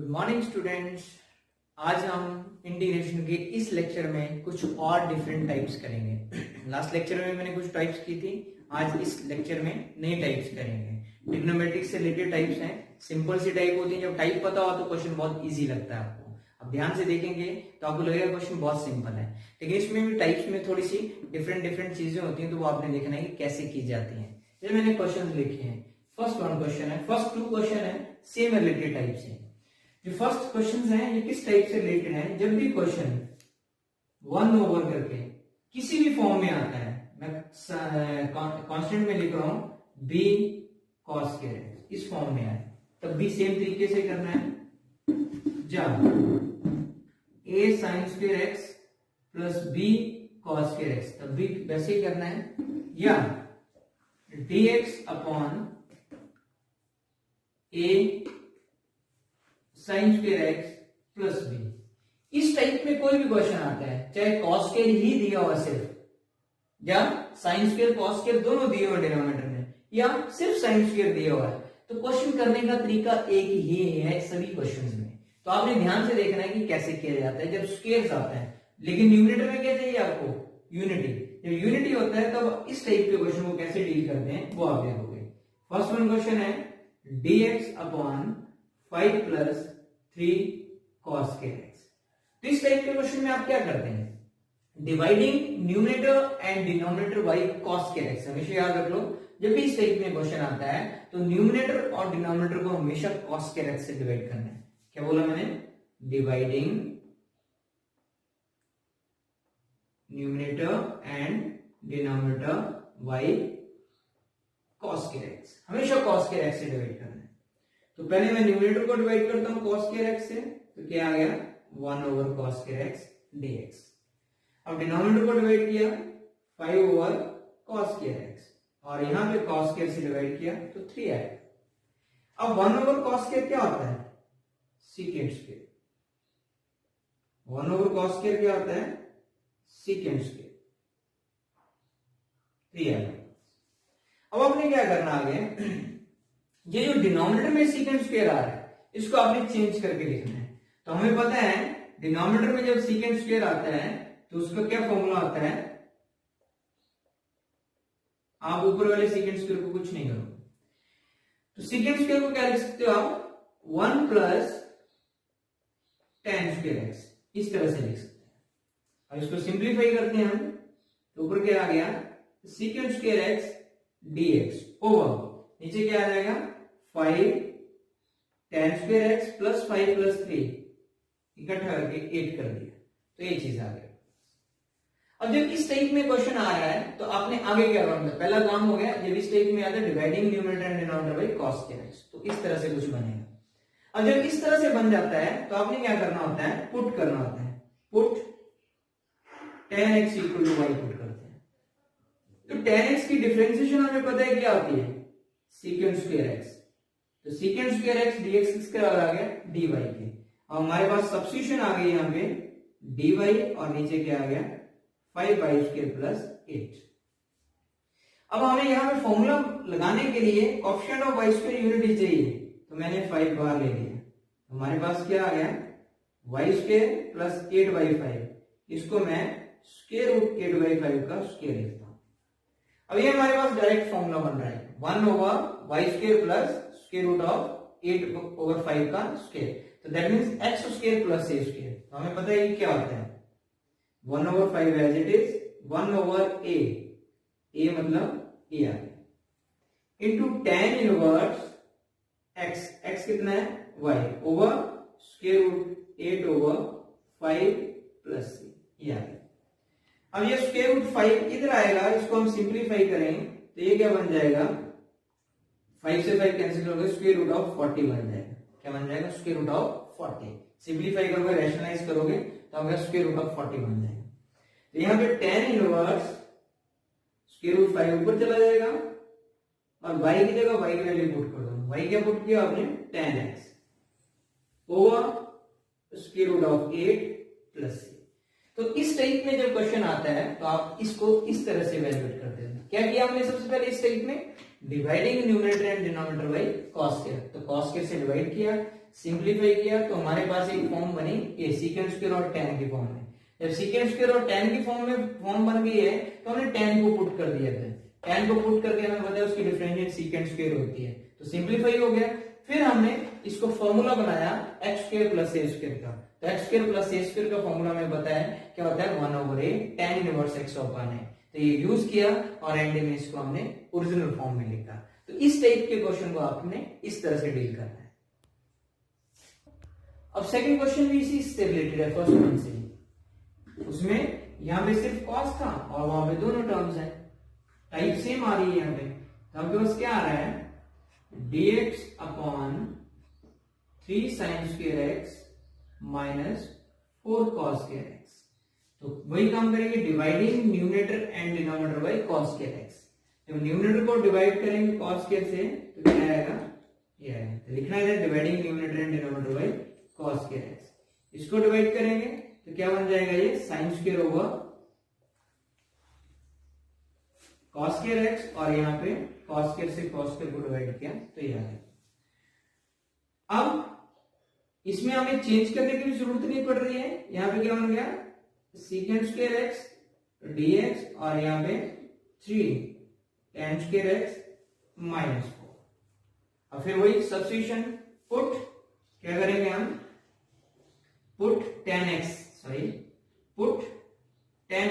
Good morning students. आज हम integration के इस लेक्चर में कुछ और डिफरेंट टाइप्स करेंगे। लास्ट लेक्चर में मैंने कुछ टाइप्स की थी, आज इस लेक्चर में नई टाइप्स करेंगे। ट्रिग्नोमेट्रिक से रिलेटेड टाइप्स हैं, सिंपल सी टाइप होती है। जब टाइप पता हो तो क्वेश्चन बहुत इजी लगता है आपको। अब ध्यान से देखेंगे तो आपको लगेगा क्वेश्चन बहुत सिंपल है, लेकिन इसमें भी टाइप्स में थोड़ी सी डिफरेंट चीजें होती हैं, तो वो आपने देखना है कि कैसे की जाती है। जैसे मैंने क्वेश्चन लिखे हैं, फर्स्ट वन क्वेश्चन है, फर्स्ट टू क्वेश्चन है सेम रिलेटेड टाइप से। जो फर्स्ट क्वेश्चन है ये किस टाइप से रिलेटेड है, जब भी क्वेश्चन 1 ओवर करके किसी भी फॉर्म में आता है, मैं कांस्टेंट में लिख रहा हूं बी कॉस स्क्वायर, इस फॉर्म में आए तब भी सेम तरीके से करना है। जब a sine square x plus b cos square x तब भी वैसे ही करना है, या dx upon a sine square x plus b. इस टाइप में कोई भी क्वेश्चन आता है, चाहे कॉस स्क्वायर ही दिया हुआ सिर्फ, या साइन स्क्वायर कॉस स्क्वायर दोनों दिए हुए डिनोमिनेटर में, या सिर्फ साइन स्क्वायर दिया हुआ है, तो क्वेश्चन करने का तरीका एक ही है सभी क्वेश्चंस में। तो आपने ध्यान से देखना है कि कैसे किया जाता है जब स्क्वायर्स आता है। लेकिन न्यूमरेटर में क्या चाहिए आपको, यूनिटी। जब यूनिटी होता है तब इस टाइप के क्वेश्चन को कैसे डील करते हैं वो आप देखोगे। फर्स्ट वन क्वेश्चन है dx upon 5 plus 3 cos square x. तो इस टाइप के क्वेश्चन में आप क्या करते हैं, dividing numerator and denominator by cos square x. हमेशा याद रख लो, जब भी इस टाइप में क्वेश्चन आता है तो न्यूमरेटर और डिनोमिनेटर को हमेशा cos स्क्वायर एक्स से डिवाइड करना है। क्या बोला मैंने, dividing numerator and denominator by cos square x, हमेशा cos स्क्वायर एक्स से डिवाइड करना है। तो पहले मैं न्यूमरेटर को डिवाइड करता हूं cos स्क्वायर एक्स से, तो क्या आ गया 1 over cos square x dx। अब डिनोमिनेटर को डिवाइड किया 5 ओवर cos स्क्वायर एक्स, और यहां पे cos स्क्वायर से डिवाइड किया तो 3 आएगा। अब 1 ओवर cos स्क्वायर क्या होता है, secant square. 1 over cos square क्या होता है, सीकेंट स्क्वायर, 3 आएगा। अब आपने क्या करना आगे, ये जो डिनोमिनेटर में सीकेंट स्क्वायर आ रहा है इसको आपने चेंज करके लिखना है। तो हमें पता है डिनोमिनेटर में जब सीकेंट स्क्वायर आता है तो उसका क्या फॉर्मूला आता है, आप ऊपर वाले सीकेंट स्क्वायर को कुछ नहीं करो, तो सीकेंट स्क्वायर को क्या लिख सकते हो आप, 1 प्लस tan स्क्वायर एक्स, इस तरह से लिख सकते हैं। अब इसको सिंप्लीफाई करते हैं हम, तो ऊपर क्या आ गया secant square x dx over नीचे क्या आ जाएगा 5 tan square x plus 5 plus 3 इकट्ठा करके 8 कर दिया, तो ये चीज आ गया। अब जब इस टाइप में क्वेश्चन आ रहा है तो आपने आगे क्या करना है, पहला काम हो गया जब इस टाइप में आता है dividing numerator and denominator by cos square x, तो इस तरह से कुछ बनेगा। अब जब इस तरह से बन जाता है तो आपने क्या करना होता है, पुट करना होता है, put tan x equal to y put करते हैं। तो tan x की डिफरेंशिएशन हमें पता है क्या होती है, सीकेंट स्क्वायर एक्स, तो सीकेंट स्क्वायर एक्स dx किसके बराबर आ गया, dy के। और हमारे पास सब्स्टिट्यूशन आ गई यहाँ पे dy, और नीचे क्या आ गया 5y स्क्वायर प्लस 8। अब हमें यहाँ पे फॉर्मूला लगाने के लिए coefficient of y square unity चाहिए, तो मैंने 5 बार ले लिया, हमारे पास क्या आ गया y स्क्वायर प्लस 8/5, इसको मैं स्क्वायर रूट 8/5 का स्क्वायर लिखता हूं। अब ये हमारे पास डायरेक्ट फॉर्मूला बन रहा है 1 over y square plus square root of 8/5 का स्क्वायर, तो that means x square plus a square. तो हमें पता है ये क्या होता है 1 over 5 as it is 1 over a मतलब a आ गया, इंटू tan इनवर्स x कितना है y over square root 8 over 5 plus c, ये आ गया। अब ये स्क्वायर रूट 5 इधर आएगा, इसको हम सिंप्लीफाई करेंगे तो ये क्या बन जाएगा, 5 से 5 कैंसिल हो गया, स्क्वायर रूट ऑफ 40 बन जाएगा। क्या बन जाएगा, स्क्वायर रूट ऑफ 40। सिंप्लीफाई करोगे, रैशनलाइज करोगे तो हमारा स्क्वायर रूट ऑफ 40 बन जाएगा। तो यहाँ पे tan इनवर्स स्क्वायर रूट 5 ऊपर चला जाएगा, और y की जगह y की वैल्यू पुट कर दो। y क्या पुट किया आपने, tan x over square root of 8 plus c। तो इस टाइप में जब क्वेश्चन आता है तो आप इसको इस तरह से वैल्यूएट करते हैं। क्या किया हमने सबसे पहले इस टाइप में, dividing numerator and denominator by cos square, तो cos स्क्वायर से डिवाइड किया, सिंप्लीफाई किया तो हमारे पास एक फॉर्म बनी ये सीकेंड स्क्वायर और tan की फॉर्म में। जब सीकेंड स्क्वायर और tan की फॉर्म बन गई है तो हमने tan को पुट कर दिया था। tan को पुट करके हमें पता है उसकी डिफरेंशिएट सीकेंड स्क्वायर होती है, तो सिंप्लीफाई हो गया। फिर हमने इसको फॉर्मूला बनाया x square plus a square का। तो x square plus a square का फॉर्मूला हमें पता है क्या होता है 1/a tan inverse x upon a। तो ये यूज किया और एंड में इसको हमने ओरिजिनल फॉर्म में लिखा। तो इस टाइप के क्वेश्चन को आपने इस तरह से डील करना है। अब सेकंड क्वेश्चन भी इसी से रिलेटेड है फर्स्ट वन से। उसमें यहां पे सिर्फ कॉस था और वहां पे दोनों टर्म्स है, टाइप सेम आ रही है यहां पे। तो आपके पास क्या आ रहा है dx upon 3 sin square x minus 4 cos square x। तो वही काम करेंगे, dividing numerator and denominator by cos square x। जब न्यूमरेटर को डिवाइड करेंगे cos स्क्वायर से तो क्या आएगा, ये आएगा। तो लिखना है dividing numerator and denominator by cos square x। इसको डिवाइड करेंगे तो क्या बन जाएगा, ये sin square over cos square x और यहाँ पे cos स्क्वायर से cos स्क्वायर को डिवाइड किया तो ये आ गया। अब इसमें हमें चेंज करने की भी जरूरत नहीं पड़ रही है। यहाँ पे क्या बन गया सीकेंड स्क्वायर x dx और यहाँ पे 3 tan स्क्वायर x माइनस 4। अब फिर वही सब्स्टिट्यूशन पुट क्या करेंगे हम, put tan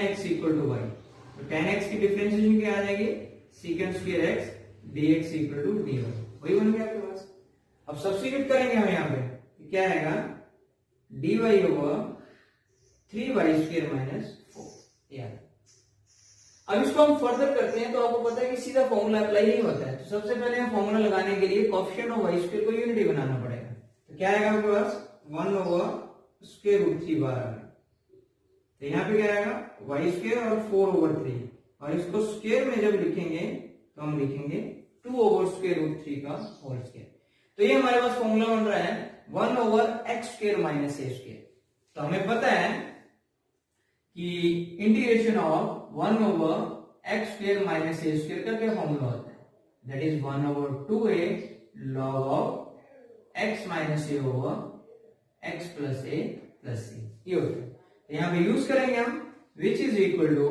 x equal to y। तो tan x की डिफरेंशिएशन क्या आ जाएगी, second square x dx equal to dy। वही बन गया आपके पास। अब सब्स्टिट्यूट करेंगे हम यहाँ पे क्या आएगा dy over 3y square minus 4। अब इसको हम फर्दर करते हैं तो आपको पता है कि सीधा फॉर्मूला अप्लाई नहीं होता है। तो सबसे पहले हम फॉर्मूला लगाने के लिए कोएफिशिएंट ऑफ y स्क्वायर को यूनिटी बनाना पड़ेगा। तो क्या आएगा आपके पास 1 ओवर स्क्वायर रूट 3 बार आ गया। तो यहाँ पे क्या आएगा y स्क्वायर और 4 ओवर 3 और इसको स्क्वायर में जब लिखेंगे तो हम लिखेंगे 2 ओवर स्क्वायर रूट 3 का होल स्क्वायर। तो ये हमारे पास फॉर्मूला बन रहा है 1 over x square minus a square. तो हमें पता है कि integration of 1 over x square minus a square का क्या फॉर्मूला होता है, that is 1 over 2a log of x minus a over x plus a plus c, ये होता है। तो यहाँ पे यूज करेंगे हम which is equal to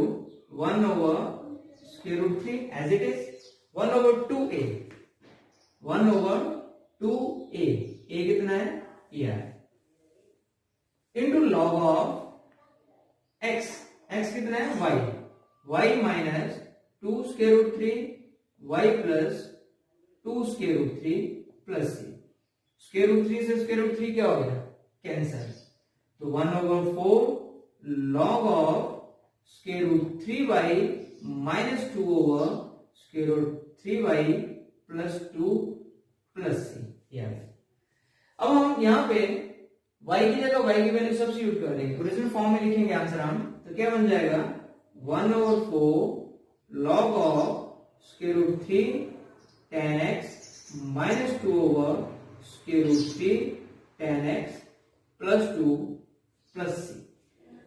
1 over square root 3 as it is 1 over 2a 1 over 2a, a कितना है ये है, into log of x, x कितना है y minus 2 square root 3 y plus 2 square root 3 plus c. Square root 3 से square root 3 क्या हो गया कैंसिल। तो 1 over 4 log of square root 3y minus 2 over square root 3y plus 2 plus c. अब हम यहाँ पे y की जगह y की वैल्यू सब्स्टिट्यूट कर देंगे, ओरिजिनल फॉर्म में लिखेंगे आंसर हम। तो क्या बन जाएगा 1 over 4 log of square root 3 tan x minus 2 over square root 3 tan x plus 2 plus c.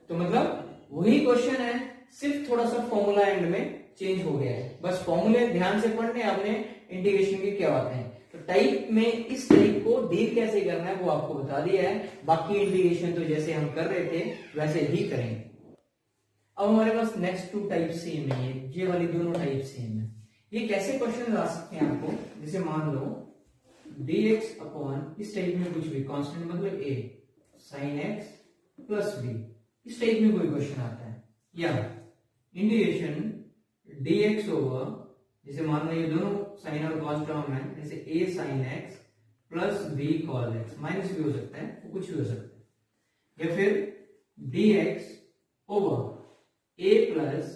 तो मतलब वही क्वेश्चन है, सिर्फ थोड़ा सा फॉर्मूला एंड में चेंज हो गया है। बस फॉर्मूले ध्यान से पढ़ने, आपने इंटीग्रेशन के क्या होते हैं। तो टाइप में इस टाइप को डील कैसे करना है वो आपको बता दिया है, बाकी इंटीग्रेशन तो जैसे हम कर रहे थे वैसे ही करेंगे। अब हमारे पास नेक्स्ट 2 टाइप सेम है, ये वाली दोनों टाइप सेम है। ये कैसे क्वेश्चन आ सकते हैं आपको, जैसे मान लो dx अपॉन इस टाइप में कुछ भी कांस्टेंट मतलब a sin x plus b, इस टाइप में कोई क्वेश्चन आता है, या इंटीग्रेशन dx ओवर जैसे मान लो ये दोनों साइन और कॉस टर्म है, जैसे a sin x plus b cos x, minus भी हो सकता है, वो कुछ भी हो सकता है, या फिर dx over a plus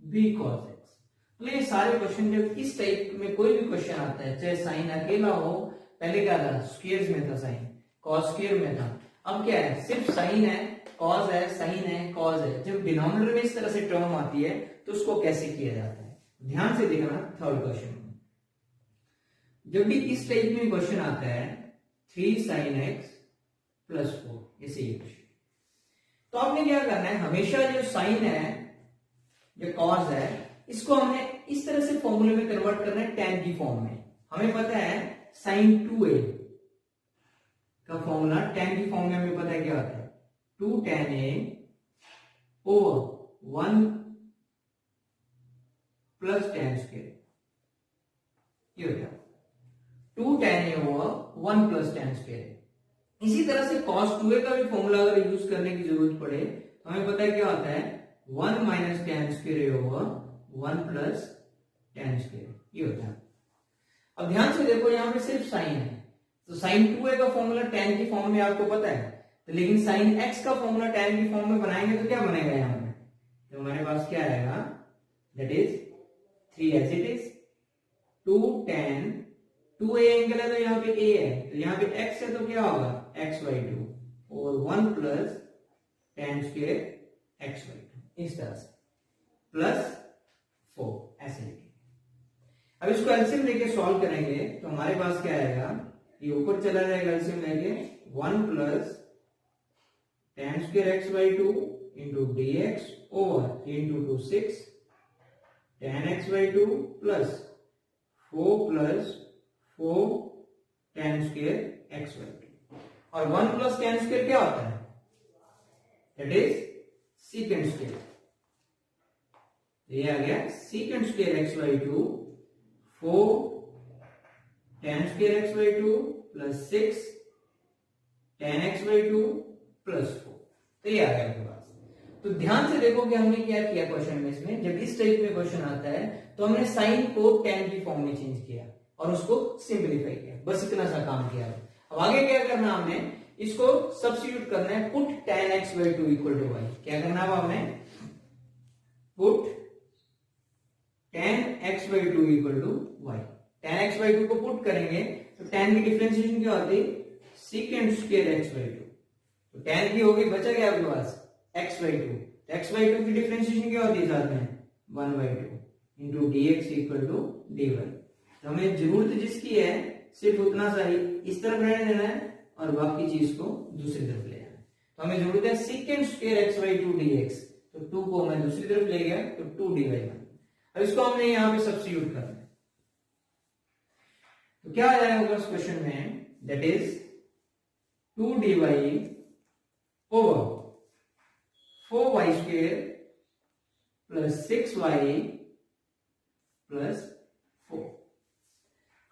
b cos x। मतलब ये सारे क्वेश्चन जब इस टाइप में कोई भी क्वेश्चन आता है, चाहे साइन अकेला हो, पहले क्या था स्क्वायर्स में था साइन, कॉस स्क्वायर में था, अब क्या है सिर्फ साइन है, कॉस है, साइन है, कॉस है। जब डिनोमिनेटर में इस तरह से टर्म आती है तो उसको कैसे किया जाता है, ध्यान से देखना। थर्ड क्वेश्चन में जब भी इस टाइप में क्वेश्चन आता है 3 sin x प्लस 4, ऐसे ये क्वेश्चन, तो आपने क्या करना है, हमेशा जो साइन है जो कॉस है इसको हमने इस तरह से फॉर्मूले में कन्वर्ट करना है tan की फॉर्म में। हमें पता है sin 2a का फॉर्मूला tan की फॉर्म में हमें पता है क्या होता है, 2 tan a over 1 plus tan square, ये हो गया 2 tan a over 1 plus tan square. इसी तरह से cos 2a का भी फॉर्मूला अगर यूज करने की जरूरत पड़े तो हमें पता है क्या होता है, 1 minus tan square over 1 plus tan square, ये होता है। अब ध्यान से देखो यहाँ पे सिर्फ साइन है, तो साइन 2a का फॉर्मूला tan की फॉर्म में आपको पता है, तो लेकिन साइन x का फॉर्मूला tan की फॉर्म में बनाएंगे तो क्या बनेगा यहाँ पे, तो हमारे पास क्या आएगा, that is 3 as it is 2 tan 2a angle है तो यहाँ पे a है, तो यहाँ पे x है तो क्या होगा x/2 और 1 प्लस tan स्क्वायर x/2, इस तरह से प्लस 4 ऐसे लिखेंगे। अब इसको एलसीएम लेके सॉल्व करेंगे तो हमारे पास क्या आएगा, ये ऊपर चला जाएगा एलसीएम लेके 1 plus tan square x/2 into dx over into 2 6 tan x/2 plus 4 plus 4 tan square x/2, और 1 प्लस tan स्क्वायर क्या होता है, दैट इज सीकेंट स्क्वायर, ये आ गया secant square x/2 4 tan square x/2 plus 6 tan x/2 plus 4, तो ये आ गया आपके पास। तो ध्यान से देखो कि हमने क्या किया क्वेश्चन में, इसमें जब इस टाइप में क्वेश्चन आता है तो हमने साइन को tan की फॉर्म में चेंज किया और उसको सिंपलीफाई किया, बस इतना सा काम किया। अब आगे क्या करना, हमने इसको सब्स्टिट्यूट करना है, put tan x/2 equal to y, क्या करना है हमें, put tan x/2 equal to y, tan x/2 को पुट करेंगे तो tan की डिफरेंशिएशन क्या होती है, सीकेंट स्क्वायर x/2, तो tan की होगी, बचा क्या आपके पास x/2, तो x/2 की डिफरेंशिएशन क्या होती है साथ में 1/2 into dx equal to dy। तो हमें जरूरत जिसकी है सिर्फ उतना सा ही इस तरफ रहने देना है और बाकी चीज को दूसरी तरफ ले जाना है। तो हमें जरूरत है सीकेंट स्क्वायर x/2 dx, तो 2 को मैं दूसरी तरफ ले गया तो 2 dy बन। अब इसको हमने यहाँ पे सब्स्टिट्यूट करना है, तो क्या आ जाएगा उस क्वेश्चन में, that is 2 dy over 4y square plus 6y plus 4।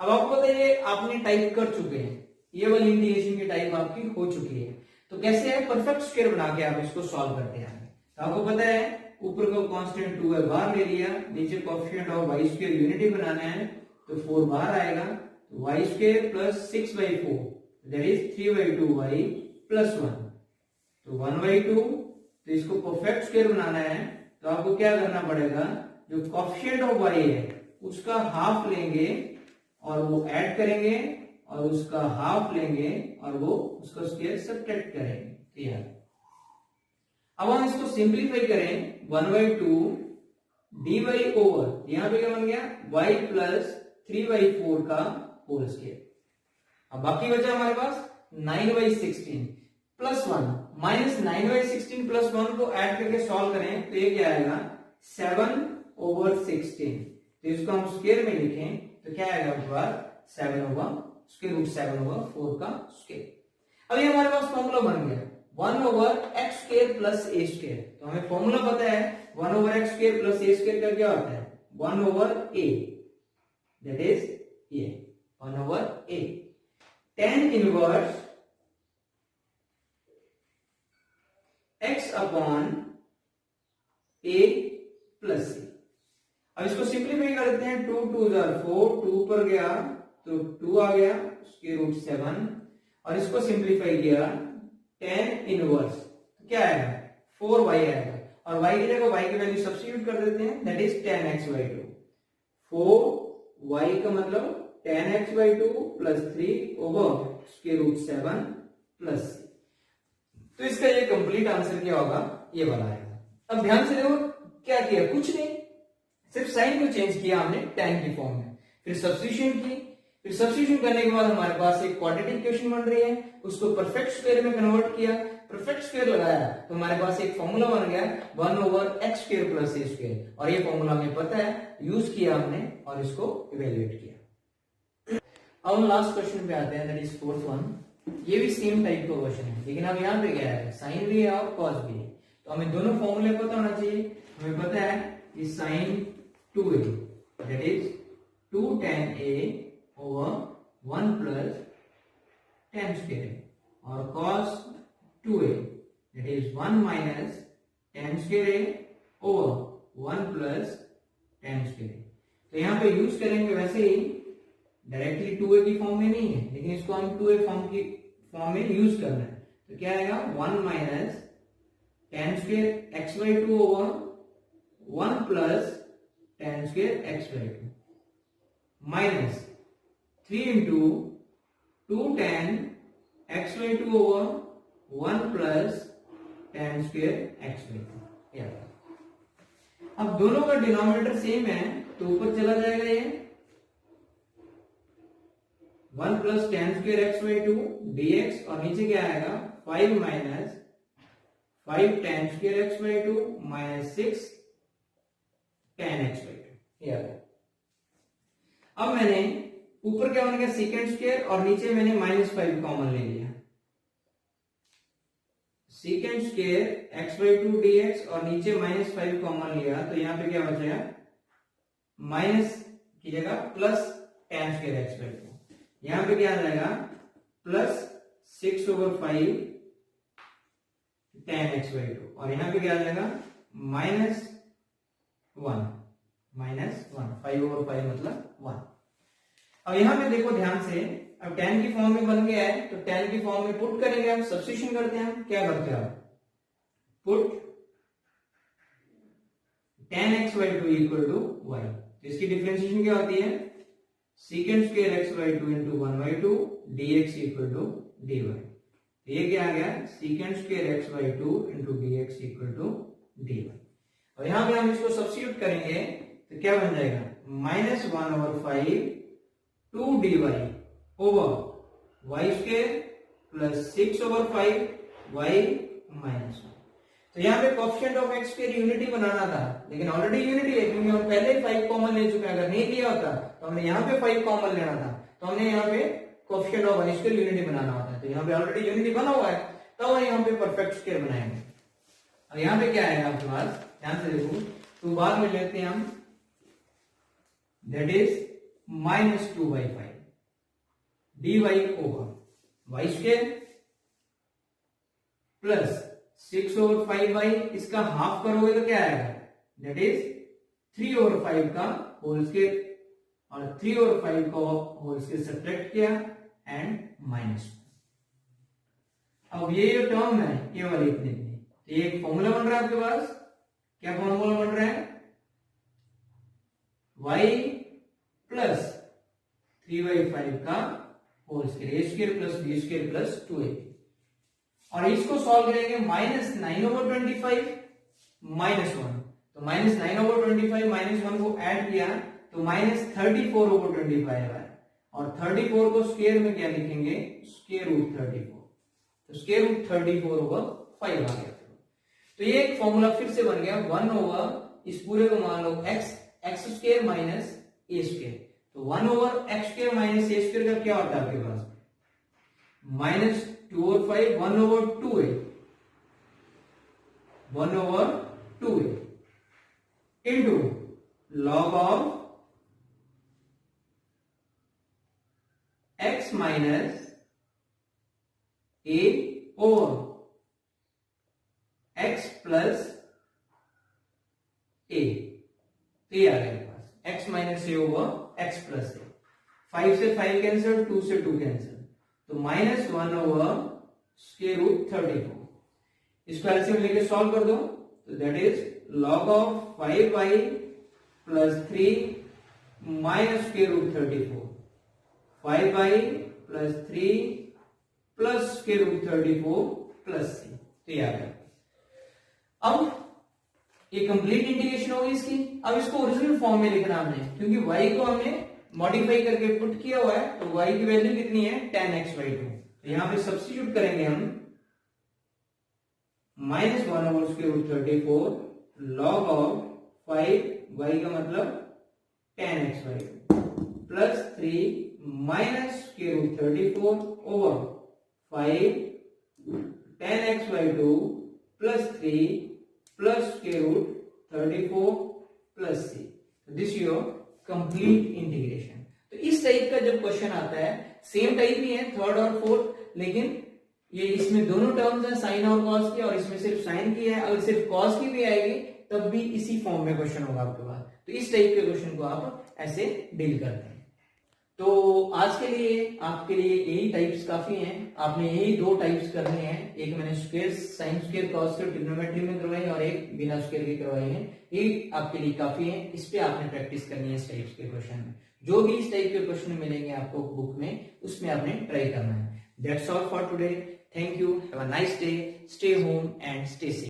अब आपको पता है आपने टाइप कर चुके हैं, ये वाली इंटीग्रेशन की टाइप आपकी हो चुकी है, तो कैसे है, परफेक्ट स्क्वायर बना के आप इसको सॉल्व करते हैं। तो आपको पता है ऊपर का कांस्टेंट 2 है, बाहर ले लिया, नीचे coefficient of y square unity बनाना है तो 4 बाहर आएगा, तो y square plus 6/4 that is 3/2y plus 1, तो 1/2, तो इसको परफेक्ट स्क्वायर बनाना है तो आपको क्या करना पड़ेगा, जो कोएफिशिएंट ऑफ y है उसका हाफ लेंगे और वो ऐड करेंगे और उसका हाफ लेंगे और वो उसका स्क्वायर सब्ट्रैक्ट करेंगे, क्लियर। अब हम इसको सिंपलीफाई करें, 1/2 dy ओवर यहां पे क्या बन गया y प्लस 3/4 का होल स्क्वायर। अब बाकी बचा हमारे पास 9/16 प्लस 1 माइनस 9/16 प्लस 1 को ऐड करके सॉल्व करें तो ये क्या आएगा 7/16, तो इसको हम स्क्वायर में लिखें तो क्या आएगा आपके पास 7/4 का स्क्वायर। अब ये हमारे पास फॉर्मूला बन गया 1/x square plus a square, तो हमें फॉर्मूला पता है 1/x square plus a square का क्या होता है 1/a, दैट इज ये 1/a, tan inverse x upon a plus c। अब इसको सिंपलीफाई कर देते हैं, 2 2 4, 2 पर गया तो 2 आ गया स्क्वायर रूट 7, और इसको सिंपलीफाई किया tan इनवर्स क्या आएगा 4y आएगा, और y की जगह y की वैल्यू सब्स्टिट्यूट कर देते हैं, that is tan x/2, 4y का मतलब tan x/2 plus 3 over square root 7 plus c। तो इसका ये कंप्लीट आंसर क्या होगा, ये वाला आएगा। अब ध्यान से देखो क्या किया, कुछ नहीं, सिर्फ साइन को चेंज किया हमने tan की फॉर्म में, फिर सब्स्टिट्यूशन की, फिर सब्स्टिट्यूशन करने के बाद हमारे पास एक क्वाड्रेटिक इक्वेशन बन रही है, उसको परफेक्ट स्क्वायर में कन्वर्ट किया, परफेक्ट स्क्वायर लगाया तो हमारे पास एक फॉर्मूला बन गया 1/x square plus a square, और ये फॉर्मूला हमें पता है, यूज किया हमने और इसको इवेल्युएट किया। अब हम लास्ट क्वेश्चन पे आते हैं, दैट इज फोर्थ वन। ये भी सेम टाइप का क्वेश्चन है, लेकिन अब यहाँ पे क्या है, साइन भी है और कॉस भी है, तो हमें दोनों फॉर्मूले पता होना चाहिए। हमें पता है कि sine 2a that is 2 tan a over 1 plus tan square a, और cos 2a that is 1 minus tan square a over 1 plus tan square a। तो यहाँ पे यूज करेंगे वैसे ही, डायरेक्टली 2a की फॉर्म में नहीं है, लेकिन इसको हम 2a फॉर्म में यूज करना है। तो क्या आएगा, 1 minus tan square x by 2 over 1 plus tan square x by 2 minus 3 into 2 tan x by 2 over 1 plus tan square x by 2। अब दोनों का डिनोमिनेटर सेम है तो ऊपर चला जाएगा ये 1 plus tan square x by 2 dx, और नीचे क्या आएगा 5 minus 5 tan square x by 2 minus 6 tan x by 2। ये आ गया। अब मैंने ऊपर क्या बन गया सीकेंड स्क्वायर, और नीचे मैंने -5 कॉमन ले लिया, सीकेंड स्क्वायर x बाई 2 dx और नीचे -5 कॉमन लिया, तो यहाँ पे क्या बचेगा, माइनस की जगह plus tan square x by 2, यहां पे क्या आ जाएगा plus 6 over 5 tan x by 2, और यहां पे क्या आ जाएगा -1 5 ओवर 5 मतलब 1। अब यहां पे देखो ध्यान से, अब tan की फॉर्म में बन गया है, तो tan की फॉर्म में पुट करेंगे, हम सब्स्टिट्यूशन करते हैं। क्या करते हैं आप, put tan x by 2 equal to y, तो इसकी डिफरेंशिएशन क्या होती है, second square x by 2 into 1 by 2 dx equal to dy। ये क्या आ गया, second square x by 2 into dx equal to dy, और यहां पे हम इसको सब्स्टिट्यूट करेंगे तो क्या बन जाएगा, -1 over 5 2 dy over y square plus 6 over 5 y minus 1। तो यहाँ पे coefficient of x square unity बनाना था, लेकिन ऑलरेडी यूनिटी है क्योंकि हम पहले ही 5 कॉमन ले चुके हैं। अगर नहीं लिया होता तो हमने यहाँ पे 5 कॉमन लेना था, तो हमने यहाँ पे coefficient of y square unity बनाना होता है। तो यहाँ पे ऑलरेडी यूनिटी बना हुआ है, तो हम यहाँ पे परफेक्ट स्क्वायर बनाएंगे। अब यहाँ पे क्या आएगा आपके पास, ध्यान से देखो, तो बाद में लेते हैं हम, that is -2/5 dy over y square plus 6 over 5y, इसका हाफ करोगे तो क्या आएगा, दैट इज 3 ओवर 5 का होल स्क्वायर, और 3 ओवर 5 को होल स्क्वायर सब्ट्रैक्ट किया एंड -1। अब ये जो टर्म है ये वाली इतनी, तो ये एक फॉर्मूला बन रहा है आपके पास। क्या फॉर्मूला बन रहा है, y प्लस 3/5 का whole square, a square plus b square plus 2ab, और इसको सॉल्व करेंगे -9 ओवर 25 -1, तो -9 ओवर 25 -1 को ऐड किया तो -34 ओवर 25 है, और 34 को स्क्वायर में क्या लिखेंगे, स्क्वायर रूट 34, तो स्क्वायर रूट 34 ओवर 5 आ गया। तो ये एक फॉर्मूला फिर से बन गया, 1 ओवर इस पूरे को मान लो x square minus a square, तो 1 over x square minus a square का क्या होता है आपके पास, -2 और 5 1 over 2a 1 over 2a into log of x minus a over x plus a, तो ये आ गया पास x minus a over x plus a, 5 से 5 कैंसिल, 2 से 2 कैंसिल, तो -1 ओवर स्क्वायर रूट 34, इसको एलसीएम लेके सॉल्व कर दो, तो that is log of 5y plus 3 minus square root 34, 5y plus 3 plus square root 34 plus c, तो ये आ गया। अब ये कंप्लीट इंटीग्रेशन होगी इसकी। अब इसको ओरिजिनल फॉर्म में लिखना हमने, क्योंकि y को हमने मॉडिफाई करके पुट किया हुआ है, तो y की वैल्यू कितनी है, tan x बाई 2, तो यहां पे सब्स्टिट्यूट करेंगे हम -1 over square root 34 log of 5y का मतलब tan x by 2 plus 3 minus square root 34 over 5 10x/2 plus 3 plus square root 34 plus c. This your complete integration. तो इस टाइप का जब क्वेश्चन आता है, सेम टाइप ही है थर्ड और फोर्थ, लेकिन ये इसमें दोनों टर्म्स हैं साइन और कॉस की, और इसमें सिर्फ साइन की है. अगर सिर्फ कॉस की भी आएगी तब भी इसी फॉर्म में क्वेश्चन होगा आपके पास. तो इस टाइप के क्वेश्चन को आप ऐसे डील करते हैं. तो आज के लिए आपके लिए यही टाइप्स काफी हैं. आपने यही दो टाइप्स करने हैं. एक मैंने square sine square cos square trigonometry में करवाई और एक बिना स्क्वायर के करवाई है. ये आपके लिए काफी है. इस पे आपने प्रैक्टिस करनी है. इस टाइप्स के क्वेश्चन में जो भी इस टाइप के क्वेश्चन मिलेंगे आपको बुक में, उसमें आपने ट्राई करना है. That's all for today. Thank you. Have a nice day. Stay home and stay safe.